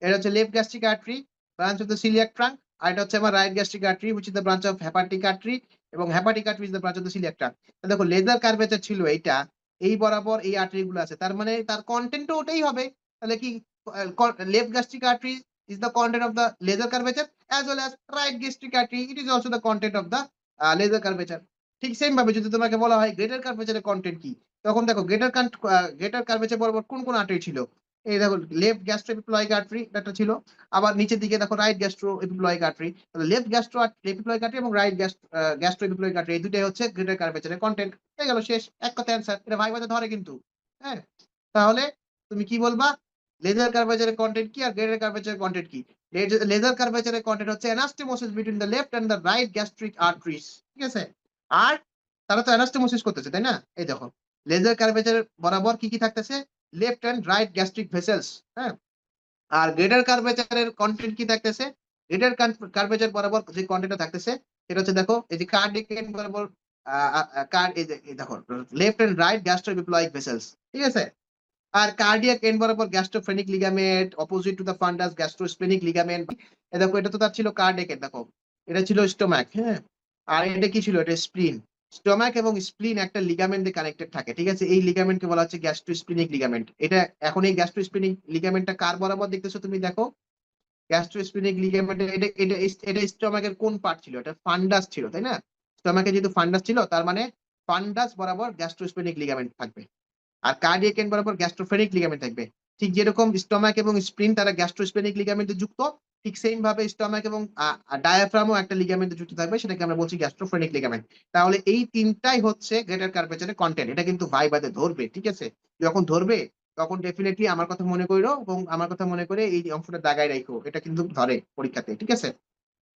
এটা হচ্ছে left gastric artery, branch of the celiac trunk. আর এটা হচ্ছে আমার right gastric artery, which is the branch of hepatic artery, এবং hepatic artery is the branch of the celiac trunk. দেখো lesser curvature ছিল এইটা, এই বরাবর এই আর্টারি গুলো আছে, তার মানে তার কন্টেন্টও ওটাই হবে। তাহলে কি left gastric artery is the content of the laser curvature, as well as right gastric artery, it is also the content of the laser curvature. ঠিক সেম ভাবে যদি তোমাকে বলা হয় গ্রেটার কার্ভেচারের কন্টেন্ট কি, তখন দেখো গ্রেটার কার্ভেচার বরাবর কোন কোন আর্টারি ছিল। এই দেখো লেফট গ্যাস্ট্রো এপিপ্লয়িক আর্টারি একটা ছিল, আবার নিচের দিকে দেখো right gastroepiploic artery. Left gastroepiploic artery এবং রাইট গ্যাস্ট্রো এপিপ্লয়িক আর্টারি, এই দুটাই হচ্ছে গ্রেটার কার্ভেচারের কন্টেন্ট। হয়ে গেল, শেষ, এক কথা অ্যান্সার। এটা ভাইভাতে ধরে কিন্তু। হ্যাঁ, তাহলে তুমি কি বলবা, লেজার কার্ভেচারের কন্টেন্ট কি আর গ্রেটার কার্ভেচারের কন্টেন্ট কি? লেজার কার্ভেচারের কন্টেন্ট হচ্ছে anastomosis between the left and the right gastric arteries, ঠিক আছে। আর তারা তো অ্যানাস্টেমোসিস করতেছে, তাই না? এই দেখো লেজার কার্ভেচারের বরাবর কি কি থাকতেছে, left and right gastric vessels. হ্যাঁ, আর গ্রেটার কার্ভেচারের কন্টেন্ট কি থাকতেছে, গ্রেটার কার্ভেচার বরাবর যে কন্টেন্টটা থাকতেছে সেটা হচ্ছে দেখো এই যে কার্ডিয়াক এন্ড বরাবর এই যে দেখো left and right gastroepiploic vessels, ঠিক আছে। আর কার্ডিয়াক এন্ড বরাবর gastrophrenic ligament opposite to the fundus gastrosplenic ligament. দেখো এটা তো তার ছিল কার্ডিয়াক, দেখো এটা ছিল স্টোমাক। হ্যাঁ, আর এটা কি ছিল, এটা স্প্লিন। স্টোমাক এবং স্প্লিন একটা লিগামেন্ট দিয়ে কানেক্টেড থাকে, ঠিক আছে। এই লিগামেন্টকে বলা হচ্ছে গ্যাস্ট্রোস্প্লেনিক লিগামেন্ট। এটা এখন এই গ্যাস্ট্রোস্প্লেনিক লিগামেন্টটা কার বরাবর দেখতেছো তুমি, দেখো গ্যাস্ট্রোস্প্লেনিক লিগামেন্ট। এটা এটা এটা স্টোমাকের কোন পার্ট ছিল, এটা ফান্ডাস ছিল, তাই না? স্টোমাকে যেহেতু ফান্ডাস ছিল, তার মানে ফান্ডাস বরাবর গ্যাস্ট্রোস্প্লেনিক লিগামেন্ট থাকবে। আর কার্ডিয়াক এন্ড বরাবর গ্যাস্ট্রোফেনিক লিগামেন্ট থাকবে। ঠিক যেরকম স্টমাক এবং স্প্লিন তারা গ্যাস্ট্রোস্প্লেনিক লিগামেন্টে যুক্ত, ঠিক সেম ভাবে স্টমাক এবং ডায়াফ্রামও একটা লিগামেন্টে যুক্ত থাকবে, সেটাকে আমরা বলছি গ্যাস্ট্রোফেনিক লিগামেন্ট। তাহলে এই তিনটাই হচ্ছে গ্রেটার কার্ভেচারের কন্টেন্ট। এটা কিন্তু ভাইবাতে ধরবে, ঠিক আছে। যখন ধরবে তখন ডেফিনেটলি আমার কথা মনে করো এবং আমার কথা মনে করে এই অংশটা দাগায় রাখো, এটা কিন্তু ধরে পরীক্ষাতে, ঠিক আছে।